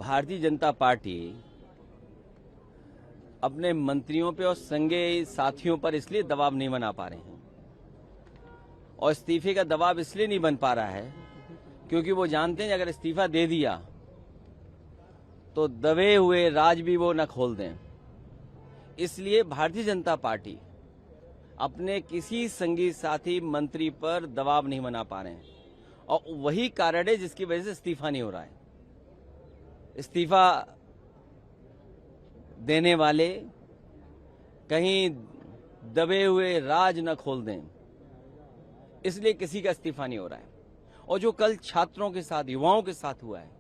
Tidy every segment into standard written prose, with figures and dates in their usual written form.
Bharatiya Janata party अपने मंत्रियों पे और संगे साथियों पर इसलिए दबाव नहीं बना पा रहे हैं और इस्तीफे का दबाव इसलिए नहीं बन पा रहा है क्योंकि वो जानते हैं अगर इस्तीफा दे दिया तो दबे हुए राज भी वो न खोल दें। इसलिए भारतीय जनता पार्टी अपने किसी संगी साथी मंत्री पर दबाव नहीं बना पा रहे हैं और वही कारण है जिसकी वजह से इस्तीफा नहीं हो रहा है। इस्तीफा देने वाले कहीं दबे हुए राज न खोल दें, इसलिए किसी का इस्तीफा नहीं हो रहा है। और जो कल छात्रों के साथ, युवाओं के साथ हुआ है,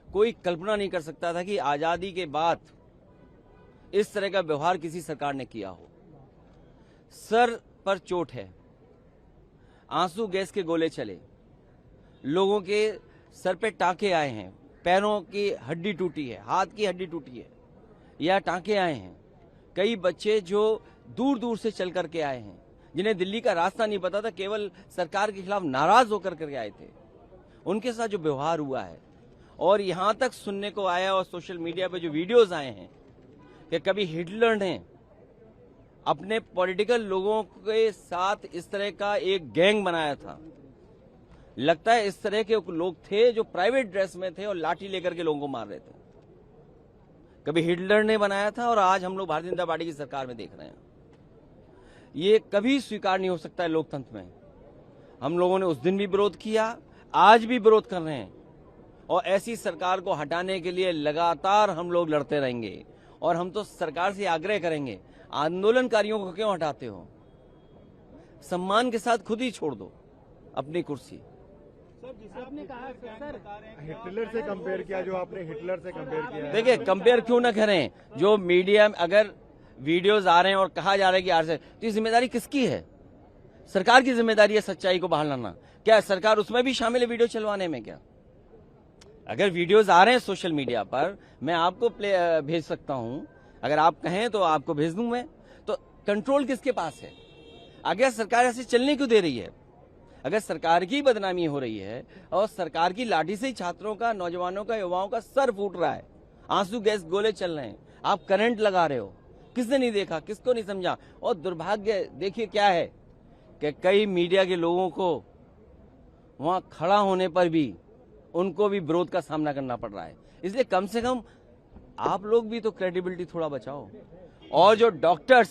कोई कल्पना नहीं कर सकता था कि आजादी के बाद इस तरह का व्यवहार किसी सरकार ने किया हो। सर पर चोट है, आंसू गैस के गोले चले, लोगों के सर पे टांके आए हैं, पैरों की हड्डी टूटी है, हाथ की हड्डी टूटी है या टांके आए हैं। कई बच्चे जो दूर दूर से चल करके आए हैं, जिन्हें दिल्ली का रास्ता नहीं पता था, केवल सरकार के खिलाफ नाराज होकर करके आए थे, उनके साथ जो व्यवहार हुआ है। और यहां तक सुनने को आया और सोशल मीडिया पे जो वीडियोस आए हैं कि कभी हिटलर ने अपने पॉलिटिकल लोगों के साथ इस तरह का एक गैंग बनाया था। लगता है इस तरह के लोग थे जो प्राइवेट ड्रेस में थे और लाठी लेकर के लोगों को मार रहे थे। कभी हिटलर ने बनाया था और आज हम लोग भारतीय जनता पार्टी की सरकार में देख रहे हैं। ये कभी स्वीकार नहीं हो सकता है लोकतंत्र में। हम लोगों ने उस दिन भी विरोध किया, आज भी विरोध कर रहे हैं और ऐसी सरकार को हटाने के लिए लगातार हम लोग लड़ते रहेंगे। और हम तो सरकार से आग्रह करेंगे, आंदोलनकारियों को क्यों हटाते हो? सम्मान के साथ खुद ही छोड़ दो अपनी कुर्सी। आपने कहा सर हिटलर से कंपेयर किया, जो आपने हिटलर से कंपेयर किया। देखिए, कंपेयर क्यों ना करें? जो मीडिया में अगर वीडियोस आ रहे हैं और कहा जा रहा है कि आर से, तो ये जिम्मेदारी किसकी है? सरकार की जिम्मेदारी है सच्चाई को बाहर लाना। क्या सरकार उसमें भी शामिल है वीडियो चलवाने में? क्या अगर वीडियोस आ रहे हैं सोशल मीडिया पर, मैं आपको भेज सकता हूं, अगर आप कहें तो आपको भेज दूं मैं। तो कंट्रोल किसके पास है? आगे सरकार ऐसे चलने क्यों दे रही है? अगर सरकार की बदनामी हो रही है और सरकार की लाठी से ही छात्रों का, नौजवानों का, युवाओं का सर फूट रहा है, आंसू गैस गोले चल रहे हैं, आप करंट लगा रहे हो, किसने नहीं देखा, किसको नहीं समझा? और दुर्भाग्य देखिए क्या है कि कई मीडिया के लोगों को वहां खड़ा होने पर भी उनको भी विरोध का सामना करना पड़ रहा है। इसलिए कम से कम आप लोग भी तो क्रेडिबिलिटी थोड़ा बचाओ। और जो डॉक्टर्स,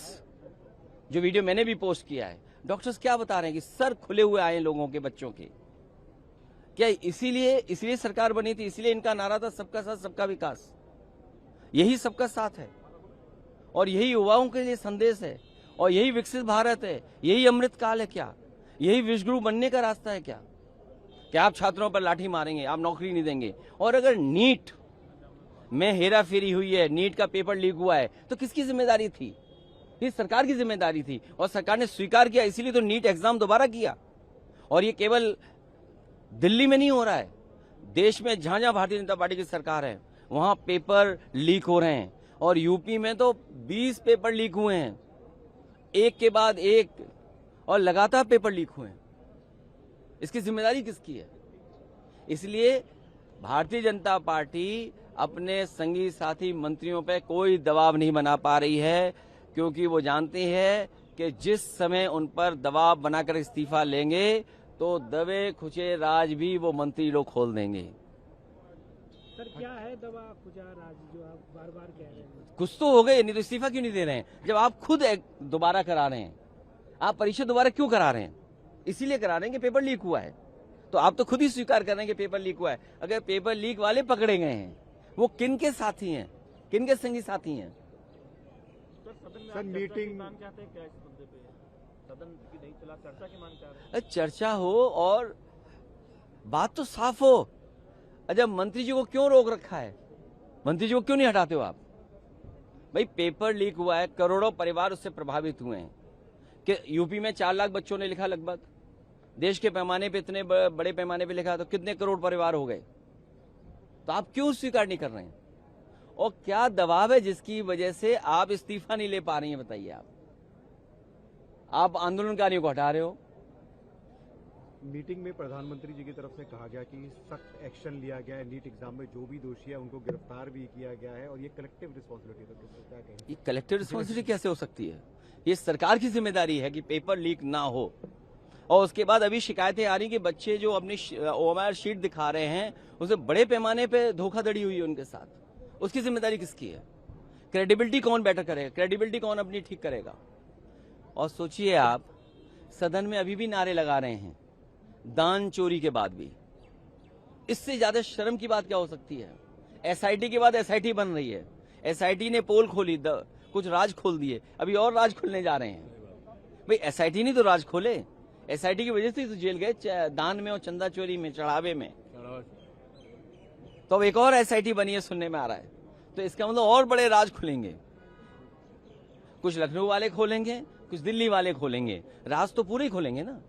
जो वीडियो मैंने भी पोस्ट किया है, डॉक्टर्स क्या बता रहे हैं कि सर खुले हुए आए लोगों के, बच्चों के। क्या इसीलिए सरकार बनी थी? इसलिए इनका नारा था सबका साथ सबका विकास। यही सबका साथ है और यही युवाओं के लिए संदेश है और यही विकसित भारत है, यही अमृत काल है। क्या यही विश्वगुरु बनने का रास्ता है? क्या आप छात्रों पर लाठी मारेंगे, आप नौकरी नहीं देंगे? और अगर नीट में हेरा फेरी हुई है, नीट का पेपर लीक हुआ है, तो किसकी जिम्मेदारी थी? ये सरकार की जिम्मेदारी थी और सरकार ने स्वीकार किया, इसीलिए तो नीट एग्जाम दोबारा किया। और ये केवल दिल्ली में नहीं हो रहा है, देश में जहां जहां भारतीय जनता पार्टी की सरकार है वहां पेपर लीक हो रहे हैं। और यूपी में तो 20 पेपर लीक हुए हैं, एक के बाद एक, और लगातार पेपर लीक हुए हैं। इसकी जिम्मेदारी किसकी है? इसलिए भारतीय जनता पार्टी अपने संगी साथी मंत्रियों पर कोई दबाव नहीं बना पा रही है, क्योंकि वो जानती है कि जिस समय उन पर दबाव बनाकर इस्तीफा लेंगे तो दबे खुचे राज भी वो मंत्री लोग खोल देंगे। सर क्या है दबा खुचा राज जो आप बार बार कह रहे हैं? कुछ तो हो गए, नहीं तो इस्तीफा क्यों नहीं दे रहे हैं? जब आप खुद दोबारा करा रहे हैं, आप परीक्षा दोबारा क्यों करा रहे हैं? इसीलिए करा रहे हैं कि पेपर लीक हुआ है। तो आप तो खुद ही स्वीकार कर रहे हैं कि पेपर लीक हुआ है। अगर पेपर लीक वाले पकड़े गए हैं, वो किन के साथी हैं, किन के संगी साथी हैं? सर मीटिंग सदन की नहीं चला, चर्चा की मांग कर रहे हैं। चर्चा हो और बात तो साफ हो। अच्छा, मंत्री जी को क्यों रोक रखा है? मंत्री जी को क्यों नहीं हटाते हो आप? भाई पेपर लीक हुआ है, करोड़ों परिवार उससे प्रभावित हुए हैं। कि यूपी में 4 लाख बच्चों ने लिखा, लगभग देश के पैमाने पे, इतने बड़े पैमाने पे लिखा, तो कितने करोड़ परिवार हो गए? तो आप क्यों स्वीकार नहीं कर रहे हैं? और क्या दबाव है जिसकी वजह से आप इस्तीफा नहीं ले पा रही हैं? बताइए। आप आंदोलनकारियों को हटा रहे हो, मीटिंग में प्रधानमंत्री जी की तरफ से कहा गया कि सख्त एक्शन लिया गया है, नीट एग्जाम में जो भी दोषी है उनको गिरफ्तार भी किया गया है और ये कलेक्टिव रिस्पॉन्सिबिलिटी है, तो किसको क्या कहें? ये कलेक्टिव रिस्पॉन्सिबिलिटी कैसे हो सकती है? ये सरकार की जिम्मेदारी है कि पेपर लीक ना हो। और उसके बाद अभी शिकायतें आ रही कि बच्चे जो अपनी ओएमआर शीट दिखा रहे हैं उसमें बड़े पैमाने पे धोखाधड़ी हुई है उनके साथ। उसकी जिम्मेदारी किसकी है? क्रेडिबिलिटी कौन बेटर करेगा? क्रेडिबिलिटी कौन अपनी ठीक करेगा? और सोचिए आप, सदन में अभी भी नारे लगा रहे हैं दान चोरी के बाद भी। इससे ज्यादा शर्म की बात क्या हो सकती है? एसआईटी के बाद एसआईटी बन रही है। एसआईटी ने पोल खोली, कुछ राज खोल दिए, अभी और राज खुलने जा रहे हैं। भाई एसआईटी नहीं तो राज खोले। एसआईटी की वजह से तो जेल गए, दान में और चंदा चोरी में, चढ़ावे में। तो अब एक और एसआईटी बनी है, सुनने में आ रहा है। तो इसका मतलब और बड़े राज खुलेंगे। कुछ लखनऊ वाले खोलेंगे, कुछ दिल्ली वाले खोलेंगे, राज तो पूरे ही खोलेंगे ना।